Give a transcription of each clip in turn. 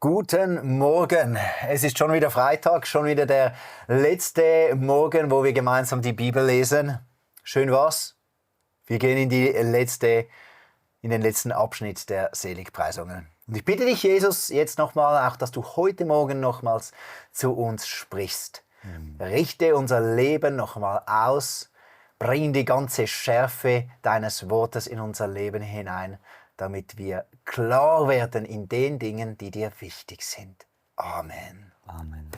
Guten Morgen. Es ist schon wieder Freitag, schon wieder der letzte Morgen, wo wir gemeinsam die Bibel lesen. Schön war's. Wir gehen in den letzten Abschnitt der Seligpreisungen. Und ich bitte dich, Jesus, jetzt nochmal, auch dass du heute Morgen nochmals zu uns sprichst. Richte unser Leben nochmal aus. Bring die ganze Schärfe deines Wortes in unser Leben hinein, damit wir klar werden in den Dingen, die dir wichtig sind. Amen. Amen.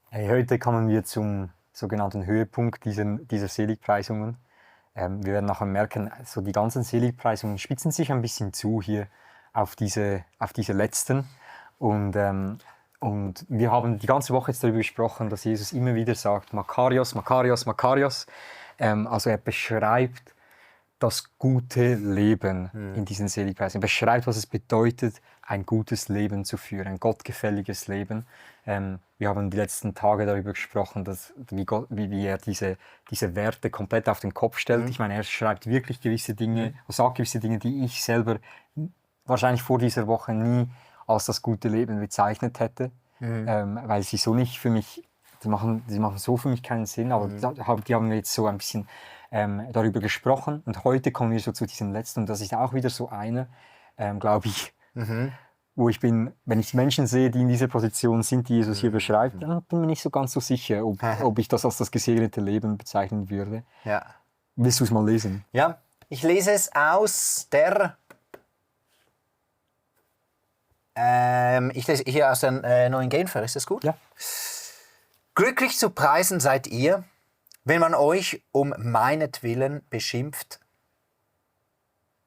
Hey, heute kommen wir zum sogenannten Höhepunkt dieser Seligpreisungen. Wir werden nachher merken, so die ganzen Seligpreisungen spitzen sich ein bisschen zu hier auf diese letzten. Und wir haben die ganze Woche jetzt darüber gesprochen, dass Jesus immer wieder sagt, Makarios, Makarios, Makarios. Also er beschreibt das gute Leben in diesen Seligpreisungen. Er beschreibt, was es bedeutet, ein gutes Leben zu führen, ein gottgefälliges Leben. Wir haben die letzten Tage darüber gesprochen, wie er diese Werte komplett auf den Kopf stellt. Ich meine, er schreibt wirklich gewisse Dinge, sagt gewisse Dinge, die ich selber wahrscheinlich vor dieser Woche nie als das gute Leben bezeichnet hätte, weil sie so nicht für mich, sie machen so für mich keinen Sinn, aber die haben wir jetzt so ein bisschen darüber gesprochen. Und heute kommen wir so zu diesem letzten, und das ist auch wieder so einer, glaube ich, wo ich bin, wenn ich Menschen sehe, die in dieser Position sind, die Jesus hier beschreibt, dann bin ich nicht so ganz so sicher, ob ich das als das gesegnete Leben bezeichnen würde. Ja. Willst du es mal lesen? Ja, ich lese es aus der ich lese hier aus der neuen Genfer, ist das gut? Ja. Glücklich zu preisen seid ihr, wenn man euch um meinetwillen beschimpft.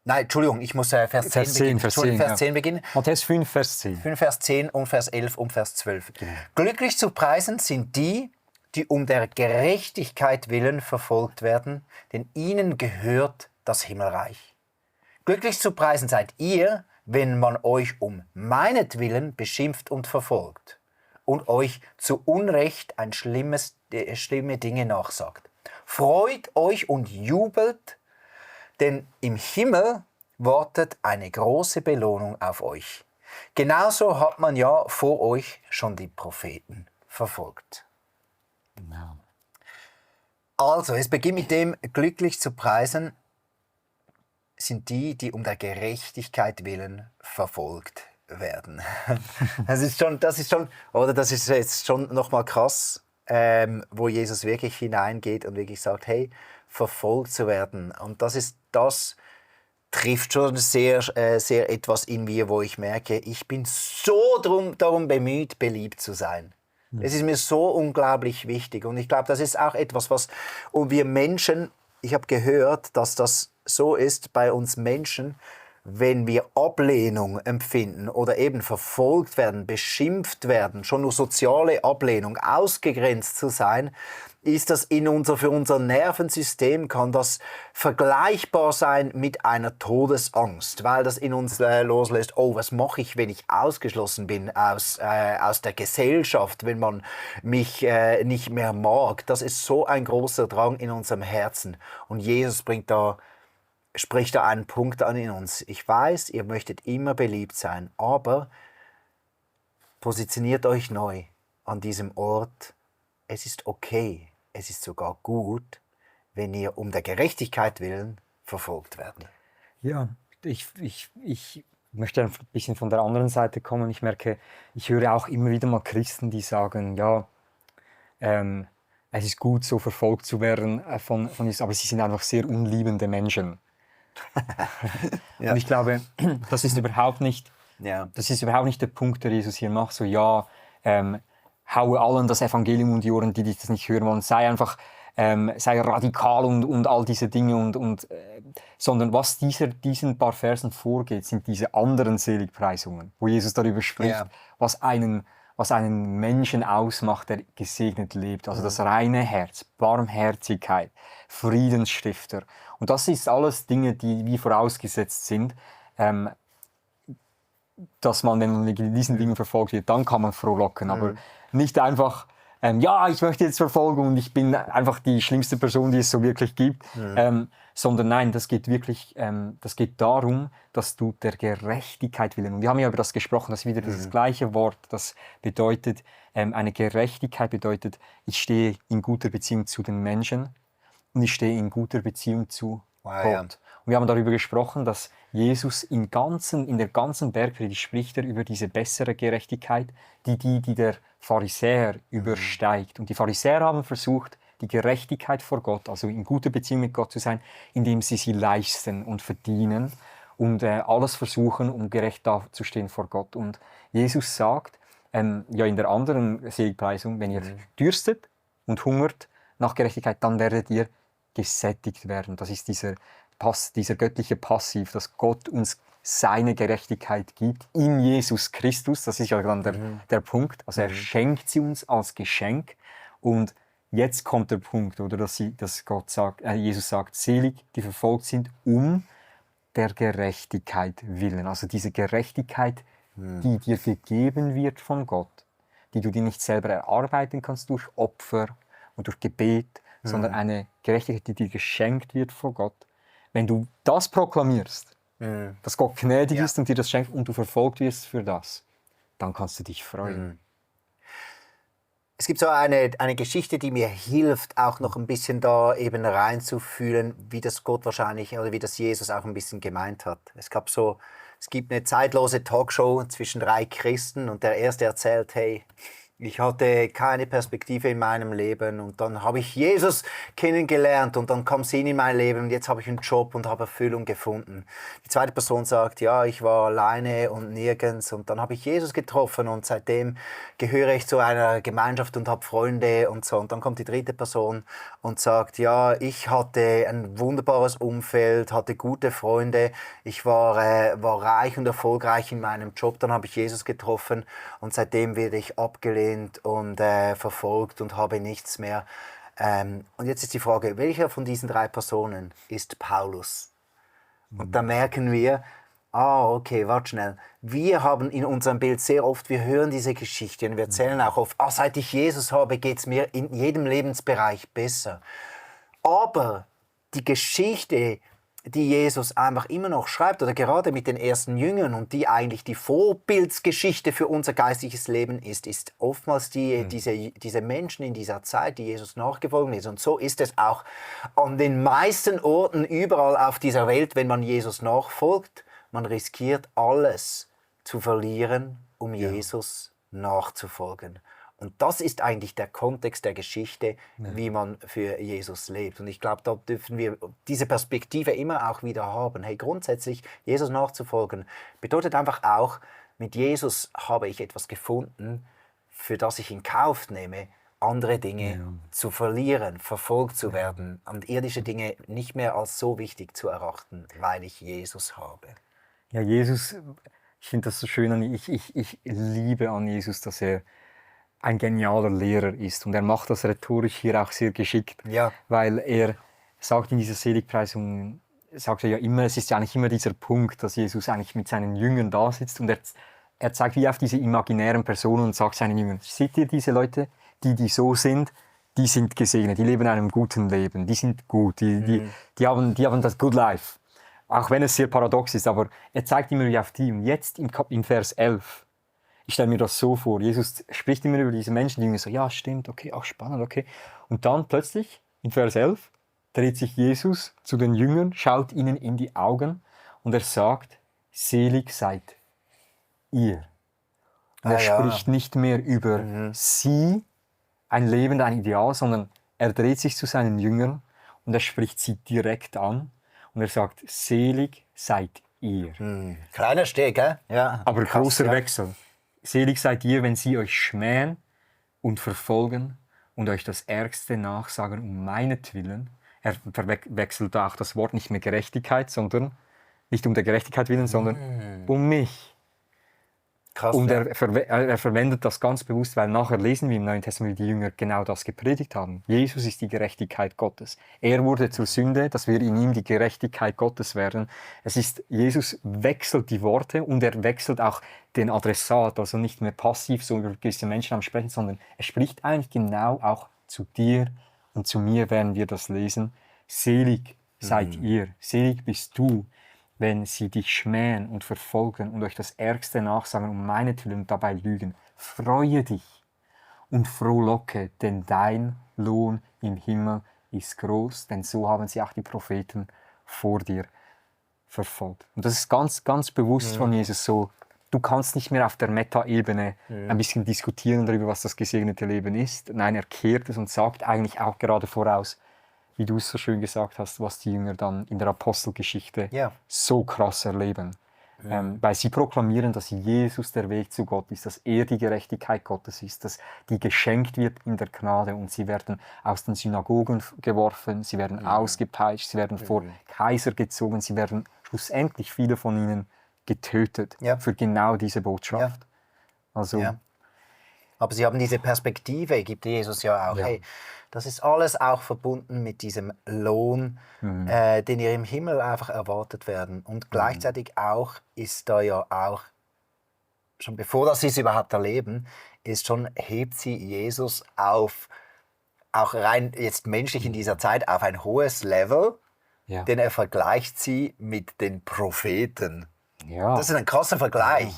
Nein, Entschuldigung, ich muss Vers 10 beginnen. Vers 10 beginnen. Matthäus 5, Vers 10. 5, Vers 10 und Vers 11 und Vers 12. Genau. Glücklich zu preisen sind die, die um der Gerechtigkeit willen verfolgt werden, denn ihnen gehört das Himmelreich. Glücklich zu preisen seid ihr, wenn man euch um meinetwillen beschimpft und verfolgt und euch zu Unrecht schlimme Dinge nachsagt. Freut euch und jubelt, denn im Himmel wartet eine große Belohnung auf euch. Genauso hat man ja vor euch schon die Propheten verfolgt. Genau. Also, es beginnt mit dem, glücklich zu preisen sind die, die um der Gerechtigkeit willen verfolgt werden. Das ist jetzt schon nochmal krass, wo Jesus wirklich hineingeht und wirklich sagt, hey, verfolgt zu werden. Und das trifft schon sehr, sehr etwas in mir, wo ich merke, ich bin so darum bemüht, beliebt zu sein. Es ist mir so unglaublich wichtig. Und ich glaube, das ist auch etwas, was wir Menschen, ich habe gehört, dass das so ist bei uns Menschen, wenn wir Ablehnung empfinden oder eben verfolgt werden, beschimpft werden, schon nur soziale Ablehnung, ausgegrenzt zu sein, ist das für unser Nervensystem, kann das vergleichbar sein mit einer Todesangst, weil das in uns loslässt, oh, was mache ich, wenn ich ausgeschlossen bin aus der Gesellschaft, wenn man mich nicht mehr mag. Das ist so ein großer Drang in unserem Herzen. Und Jesus spricht da einen Punkt an in uns. Ich weiß, ihr möchtet immer beliebt sein, aber positioniert euch neu an diesem Ort. Es ist okay, es ist sogar gut, wenn ihr um der Gerechtigkeit willen verfolgt werdet. Ja, ich möchte ein bisschen von der anderen Seite kommen. Ich merke, ich höre auch immer wieder mal Christen, die sagen, ja, es ist gut, so verfolgt zu werden von Jesus, aber sie sind einfach sehr unliebende Menschen. Ja. Und ich glaube, das ist überhaupt nicht Ja. der Punkt, der Jesus hier macht. So, ja, haue allen das Evangelium um die Ohren, die das nicht hören wollen. Sei radikal und all diese Dinge. Sondern was diesen paar Versen vorgeht, sind diese anderen Seligpreisungen, wo Jesus darüber spricht, was einen Menschen ausmacht, der gesegnet lebt. Also das reine Herz, Barmherzigkeit, Friedensstifter. Und das ist alles Dinge, die wie vorausgesetzt sind, dass man, wenn man in diesen Dingen verfolgt wird, dann kann man frohlocken. Aber nicht einfach ja, ich möchte jetzt Verfolgung und ich bin einfach die schlimmste Person, die es so wirklich gibt. Sondern nein, das geht wirklich, das geht darum, dass du der Gerechtigkeit willen, und wir haben ja über das gesprochen, das ist wieder das gleiche Wort, das bedeutet, eine Gerechtigkeit bedeutet, ich stehe in guter Beziehung zu den Menschen und ich stehe in guter Beziehung zu Gott. Ja. Und wir haben darüber gesprochen, dass Jesus in der ganzen Bergpredigt spricht er über diese bessere Gerechtigkeit, die der Pharisäer übersteigt. Und die Pharisäer haben versucht, die Gerechtigkeit vor Gott, also in guter Beziehung mit Gott zu sein, indem sie leisten und verdienen und alles versuchen, um gerecht dazustehen vor Gott. Und Jesus sagt, ja in der anderen Seligpreisung, wenn ihr dürstet und hungert nach Gerechtigkeit, dann werdet ihr gesättigt werden. Das ist dieser göttliche Passiv, dass Gott uns seine Gerechtigkeit gibt in Jesus Christus. Das ist ja dann der Punkt. Also er schenkt sie uns als Geschenk. Und jetzt kommt der Punkt, oder, dass Jesus sagt, selig, die verfolgt sind, um der Gerechtigkeit willen. Also diese Gerechtigkeit, die dir gegeben wird von Gott, die du dir nicht selber erarbeiten kannst durch Opfer und durch Gebet, sondern eine Gerechtigkeit, die dir geschenkt wird von Gott. Wenn du das proklamierst, dass Gott gnädig ist und dir das schenkt und du verfolgt wirst für das, dann kannst du dich freuen. Es gibt so eine Geschichte, die mir hilft, auch noch ein bisschen da eben reinzufühlen, wie das Gott wahrscheinlich oder wie das Jesus auch ein bisschen gemeint hat. Es gibt eine zeitlose Talkshow zwischen 3 Christen und der erste erzählt, hey, ich hatte keine Perspektive in meinem Leben und dann habe ich Jesus kennengelernt und dann kam Sinn in mein Leben und jetzt habe ich einen Job und habe Erfüllung gefunden. Die zweite Person sagt, ja, ich war alleine und nirgends und dann habe ich Jesus getroffen und seitdem gehöre ich zu einer Gemeinschaft und habe Freunde und so. Und dann kommt die dritte Person und sagt, ja, ich hatte ein wunderbares Umfeld, hatte gute Freunde, ich war reich und erfolgreich in meinem Job, dann habe ich Jesus getroffen und seitdem werde ich abgelehnt und verfolgt und habe nichts mehr. Und jetzt ist die Frage, welcher von diesen 3 Personen ist Paulus? Und da merken wir, okay, warte schnell. Wir haben in unserem Bild sehr oft, wir hören diese Geschichte und wir erzählen auch oft, seit ich Jesus habe, geht es mir in jedem Lebensbereich besser. Aber die Geschichte, die Jesus einfach immer noch schreibt, oder gerade mit den ersten Jüngern und die eigentlich die Vorbildsgeschichte für unser geistliches Leben ist oftmals diese Menschen in dieser Zeit, die Jesus nachgefolgt ist. Und so ist es auch an den meisten Orten überall auf dieser Welt, wenn man Jesus nachfolgt. Man riskiert alles zu verlieren, um Jesus nachzufolgen. Und das ist eigentlich der Kontext der Geschichte, wie man für Jesus lebt. Und ich glaube, da dürfen wir diese Perspektive immer auch wieder haben. Hey, grundsätzlich Jesus nachzufolgen bedeutet einfach auch, mit Jesus habe ich etwas gefunden, für das ich in Kauf nehme, andere Dinge zu verlieren, verfolgt zu werden und irdische Dinge nicht mehr als so wichtig zu erachten, weil ich Jesus habe. Ja, Jesus, ich finde das so schön, ich liebe an Jesus, dass er ein genialer Lehrer ist. Und er macht das rhetorisch hier auch sehr geschickt, weil er sagt in dieser Seligpreisung, sagt er ja immer, es ist ja eigentlich immer dieser Punkt, dass Jesus eigentlich mit seinen Jüngern da sitzt und er zeigt wie auf diese imaginären Personen und sagt seinen Jüngern, seht ihr diese Leute, die so sind, die sind gesegnet, die leben einem guten Leben, die sind gut, die haben das Good Life. Auch wenn es sehr paradox ist, aber er zeigt immer wie auf die. Und jetzt in Vers 11, ich stelle mir das so vor, Jesus spricht immer über diese Menschen, die irgendwie so, ja stimmt, okay, auch spannend, okay. Und dann plötzlich, in Vers 11, dreht sich Jesus zu den Jüngern, schaut ihnen in die Augen und er sagt, selig seid ihr. Und er spricht nicht mehr über sie, ein Leben, ein Ideal, sondern er dreht sich zu seinen Jüngern und er spricht sie direkt an und er sagt, selig seid ihr. Kleiner Steg, ja. Aber krass, großer Wechsel. Selig seid ihr, wenn sie euch schmähen und verfolgen und euch das Ärgste nachsagen um meinetwillen. Er verwechselt auch das Wort nicht mehr Gerechtigkeit, sondern nicht um der Gerechtigkeit willen, sondern um mich. Krass, Und ja. er verwendet das ganz bewusst, weil nachher lesen wir im Neuen Testament, wie die Jünger genau das gepredigt haben. Jesus ist die Gerechtigkeit Gottes. Er wurde zur Sünde, dass wir in ihm die Gerechtigkeit Gottes werden. Jesus wechselt die Worte und er wechselt auch den Adressat, also nicht mehr passiv so über gewisse Menschen am Sprechen, sondern er spricht eigentlich genau auch zu dir und zu mir, während wir das lesen. Selig seid ihr, selig bist du, wenn sie dich schmähen und verfolgen und euch das Ärgste nachsagen um meinetwillen und dabei lügen. Freue dich und frohlocke, denn dein Lohn im Himmel ist groß, denn so haben sie auch die Propheten vor dir verfolgt. Und das ist ganz, ganz bewusst von Jesus so. Du kannst nicht mehr auf der Meta-Ebene ein bisschen diskutieren darüber, was das gesegnete Leben ist. Nein, er kehrt es und sagt eigentlich auch gerade voraus, wie du es so schön gesagt hast, was die Jünger dann in der Apostelgeschichte so krass erleben. Weil sie proklamieren, dass Jesus der Weg zu Gott ist, dass er die Gerechtigkeit Gottes ist, dass die geschenkt wird in der Gnade und sie werden aus den Synagogen geworfen, sie werden ausgepeitscht, sie werden vor Kaiser gezogen, sie werden schlussendlich, viele von ihnen, getötet für genau diese Botschaft. Also, Aber sie haben diese Perspektive, gibt Jesus ja auch. Ja. Hey, das ist alles auch verbunden mit diesem Lohn, den ihr im Himmel einfach erwartet werden. Und gleichzeitig auch ist da ja auch, schon bevor das sie es überhaupt erleben, hebt sie Jesus auf, auch rein jetzt menschlich in dieser Zeit, auf ein hohes Level, denn er vergleicht sie mit den Propheten. ja. Das ist ein krasser Vergleich.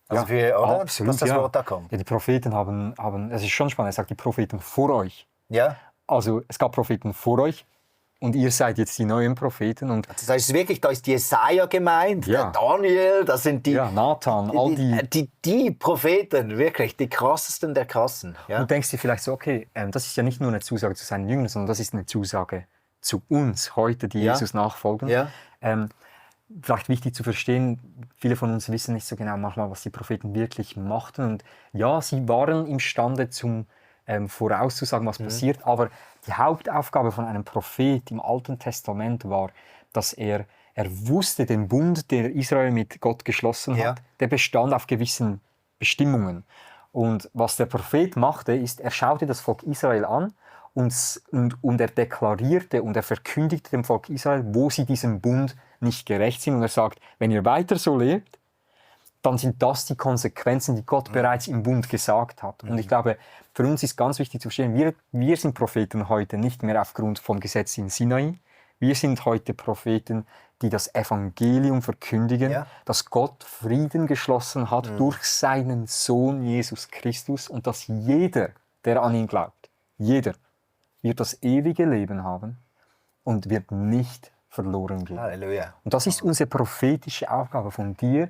Also oder? Absolut, Dass das Wort da kommt. Ja, die Propheten haben, es ist schon spannend, er sagt, die Propheten vor euch. Ja. Also es gab Propheten vor euch und ihr seid jetzt die neuen Propheten. Und Da ist Jesaja gemeint, der Daniel, das sind die, Nathan, all die Propheten, wirklich, die krassesten der krassen. Ja. Du denkst dir vielleicht so, okay, das ist ja nicht nur eine Zusage zu seinen Jüngern, sondern das ist eine Zusage zu uns heute, die Jesus nachfolgen. Ja. Vielleicht wichtig zu verstehen, viele von uns wissen nicht so genau manchmal, was die Propheten wirklich machten. Und ja, sie waren imstande, vorauszusagen, was passiert, aber die Hauptaufgabe von einem Prophet im Alten Testament war, dass er wusste, den Bund, der Israel mit Gott geschlossen hat, der bestand auf gewissen Bestimmungen. Und was der Prophet machte, ist, er schaute das Volk Israel an und er deklarierte und er verkündigte dem Volk Israel, wo sie diesem Bund nicht gerecht sind. Und er sagt, wenn ihr weiter so lebt, dann sind das die Konsequenzen, die Gott bereits im Bund gesagt hat. Und ich glaube, für uns ist ganz wichtig zu verstehen, wir sind Propheten heute nicht mehr aufgrund vom Gesetz in Sinai. Wir sind heute Propheten, die das Evangelium verkündigen, dass Gott Frieden geschlossen hat durch seinen Sohn Jesus Christus und dass jeder, der an ihn glaubt, jeder wird das ewige Leben haben und wird nicht verloren gehen. Halleluja. Und das ist unsere prophetische Aufgabe von dir,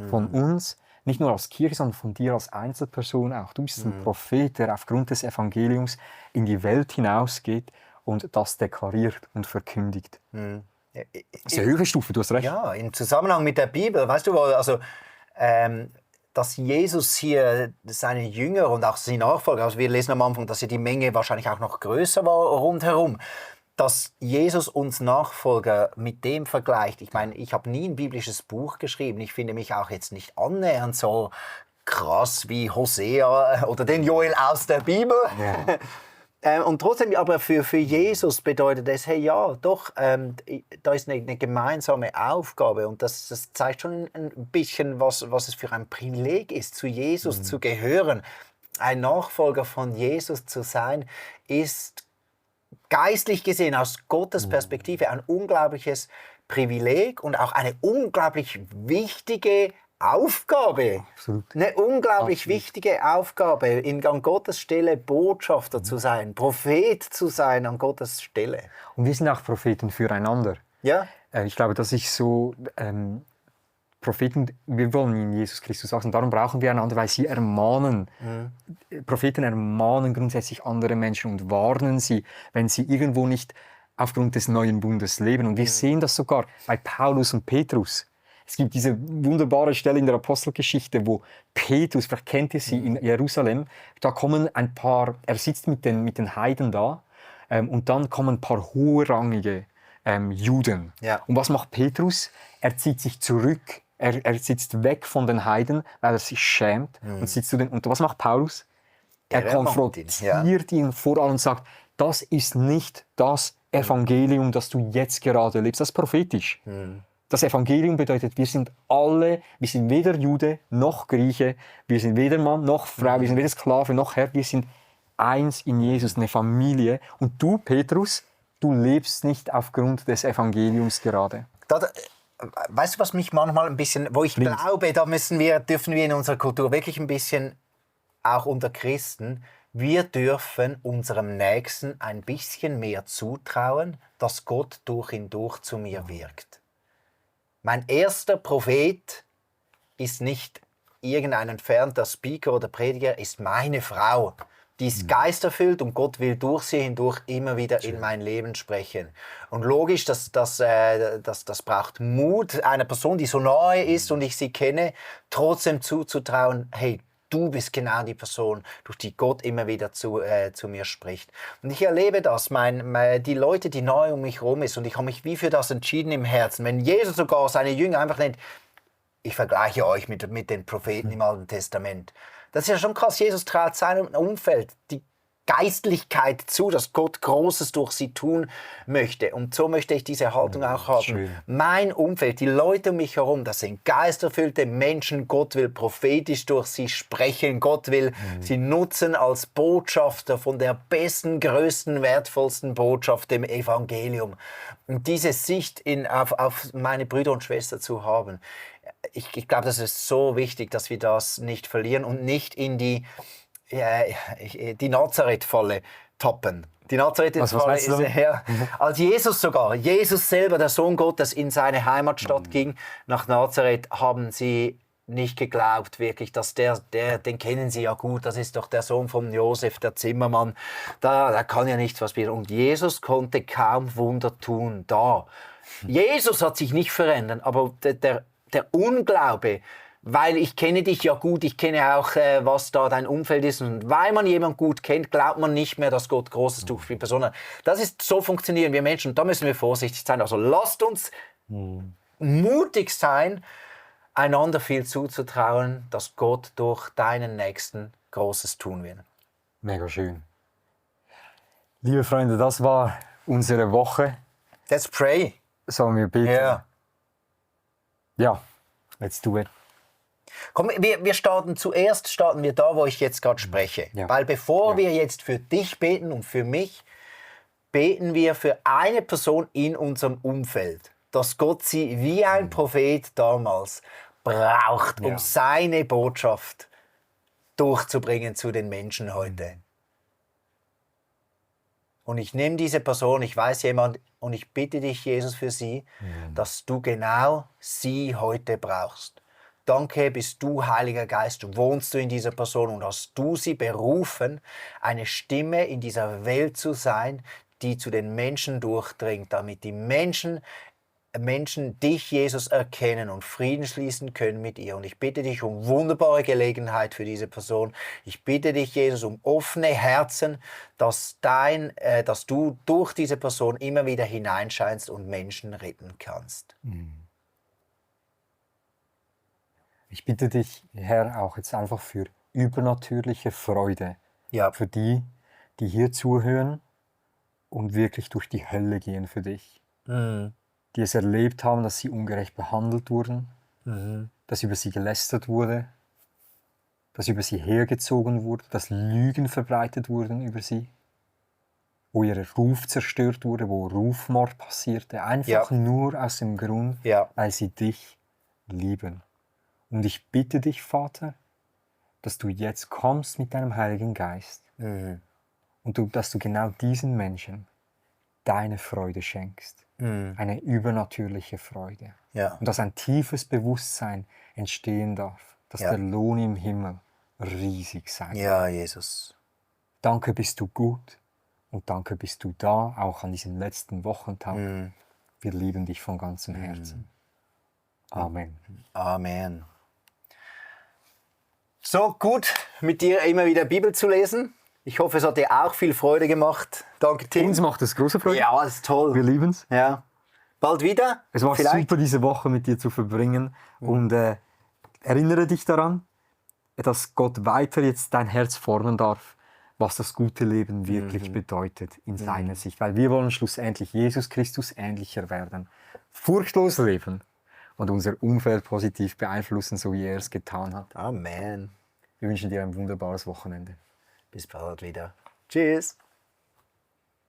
von uns, nicht nur als Kirche, sondern von dir als Einzelperson auch. Du bist ein Prophet, der aufgrund des Evangeliums in die Welt hinausgeht und das deklariert und verkündigt. Das ist eine höhere Stufe, du hast recht. Ja, im Zusammenhang mit der Bibel, weißt du, also, dass Jesus hier seine Jünger und auch seine Nachfolger, also wir lesen am Anfang, dass ja die Menge wahrscheinlich auch noch größer war rundherum, dass Jesus uns Nachfolger mit dem vergleicht. Ich meine, ich habe nie ein biblisches Buch geschrieben. Ich finde mich auch jetzt nicht annähernd so krass wie Hosea oder den Joel aus der Bibel. Ja. Und trotzdem, aber für Jesus bedeutet es, hey, ja, doch, da ist eine gemeinsame Aufgabe und das zeigt schon ein bisschen, was es für ein Privileg ist, zu Jesus zu gehören. Ein Nachfolger von Jesus zu sein, ist geistlich gesehen, aus Gottes Perspektive, ein unglaubliches Privileg und auch eine unglaublich wichtige Aufgabe. Absolut. Eine unglaublich wichtige Aufgabe, an Gottes Stelle Botschafter zu sein, Prophet zu sein an Gottes Stelle. Und wir sind auch Propheten füreinander. Ja? Ich glaube, das ist so, Propheten, wir wollen in Jesus Christus wachsen, darum brauchen wir einander, weil sie ermahnen. Propheten ermahnen grundsätzlich andere Menschen und warnen sie, wenn sie irgendwo nicht aufgrund des neuen Bundes leben. Und wir sehen das sogar bei Paulus und Petrus. Es gibt diese wunderbare Stelle in der Apostelgeschichte, wo Petrus, vielleicht kennt ihr sie, in Jerusalem, da kommen ein paar, er sitzt mit den Heiden da, und dann kommen ein paar hoherrangige Juden. Ja. Und was macht Petrus? Er zieht sich zurück Er sitzt weg von den Heiden, weil er sich schämt und sitzt zu den. Und was macht Paulus? Er konfrontiert ihn vor allem und sagt, das ist nicht das Evangelium, das du jetzt gerade lebst. Das ist prophetisch. Das Evangelium bedeutet, wir sind weder Jude noch Grieche, wir sind weder Mann noch Frau, wir sind weder Sklave noch Herr, wir sind eins in Jesus, eine Familie. Und du, Petrus, du lebst nicht aufgrund des Evangeliums gerade. Weißt du, was mich manchmal ein bisschen, wo ich glaube, da dürfen wir in unserer Kultur wirklich ein bisschen, auch unter Christen, wir dürfen unserem Nächsten ein bisschen mehr zutrauen, dass Gott durch ihn durch zu mir wirkt. Mein erster Prophet ist nicht irgendein entfernter Speaker oder Prediger, ist meine Frau. Die ist geisterfüllt und Gott will durch sie hindurch immer wieder in mein Leben sprechen. Und logisch, das braucht Mut, einer Person, die so nahe ist und ich sie kenne, trotzdem zuzutrauen, hey, du bist genau die Person, durch die Gott immer wieder zu mir spricht. Und ich erlebe das, die Leute, die nahe um mich herum sind, und ich habe mich wie für das entschieden im Herzen. Wenn Jesus sogar seine Jünger einfach nennt, ich vergleiche euch mit den Propheten im Alten Testament. Das ist ja schon krass. Jesus traut seinem Umfeld die Geistlichkeit zu, dass Gott Großes durch sie tun möchte. Und so möchte ich diese Haltung auch haben. Schön. Mein Umfeld, die Leute um mich herum, das sind geisterfüllte Menschen. Gott will prophetisch durch sie sprechen. Gott will sie nutzen als Botschafter von der besten, größten, wertvollsten Botschaft, dem Evangelium. Und diese Sicht auf meine Brüder und Schwestern zu haben, ich glaube, das ist so wichtig, dass wir das nicht verlieren und nicht in die Nazareth-Falle tappen. Die Nazareth-Falle ist als Jesus selber, der Sohn Gottes, in seine Heimatstadt ging, nach Nazareth, haben sie nicht geglaubt, wirklich, dass den kennen sie ja gut, das ist doch der Sohn von Josef, der Zimmermann, da kann ja nichts was passieren. Und Jesus konnte kaum Wunder tun, Jesus hat sich nicht verändert, aber der Unglaube, weil ich kenne dich ja gut, ich kenne auch, was da dein Umfeld ist, und weil man jemanden gut kennt, glaubt man nicht mehr, dass Gott Großes tut für die Person. So funktionieren wir Menschen, und da müssen wir vorsichtig sein. Also lasst uns mutig sein, einander viel zuzutrauen, dass Gott durch deinen Nächsten Großes tun will. Mega schön. Liebe Freunde, das war unsere Woche. Let's pray. Sollen wir beten? Ja, let's do it. Komm, wir starten da, wo ich jetzt gerade spreche. Ja. Weil bevor wir jetzt für dich beten und für mich, beten wir für eine Person in unserem Umfeld, dass Gott sie wie ein Prophet damals braucht, um seine Botschaft durchzubringen zu den Menschen heute. Und ich nehme diese Person, ich weiß jemand, und ich bitte dich, Jesus, für sie, dass du genau sie heute brauchst. Danke, bist du, Heiliger Geist, wohnst du in dieser Person und hast du sie berufen, eine Stimme in dieser Welt zu sein, die zu den Menschen durchdringt, damit die Menschen dich, Jesus, erkennen und Frieden schließen können mit ihr. Und ich bitte dich um wunderbare Gelegenheit für diese Person. Ich bitte dich, Jesus, um offene Herzen, dass du durch diese Person immer wieder hineinscheinst und Menschen retten kannst. Ich bitte dich, Herr, auch jetzt einfach für übernatürliche Freude. Ja. Für die hier zuhören und wirklich durch die Hölle gehen für dich. Die es erlebt haben, dass sie ungerecht behandelt wurden, dass über sie gelästert wurde, dass über sie hergezogen wurde, dass Lügen verbreitet wurden über sie, wo ihr Ruf zerstört wurde, wo Rufmord passierte, einfach nur aus dem Grund, weil sie dich lieben. Und ich bitte dich, Vater, dass du jetzt kommst mit deinem Heiligen Geist und dass du genau diesen Menschen deine Freude schenkst. Eine übernatürliche Freude. Und dass ein tiefes Bewusstsein entstehen darf, dass der Lohn im Himmel riesig sein wird. Ja, Jesus. Danke bist du gut und danke bist du da, auch an diesem letzten Wochentag. Wir lieben dich von ganzem Herzen. Amen. Amen. So gut, mit dir immer wieder Bibel zu lesen. Ich hoffe, es hat dir auch viel Freude gemacht. Danke, Tim. Uns macht es große Freude. Ja, das ist toll. Wir lieben es. Ja. bald wieder. Es war Vielleicht. super, diese Woche mit dir zu verbringen. Und erinnere dich daran, dass Gott weiter jetzt dein Herz formen darf, was das gute Leben wirklich bedeutet in seiner Sicht. Weil wir wollen schlussendlich Jesus Christus ähnlicher werden. Furchtlos leben und unser Umfeld positiv beeinflussen, so wie er es getan hat. Amen. Wir wünschen dir ein wunderbares Wochenende. Bis bald wieder. Tschüss.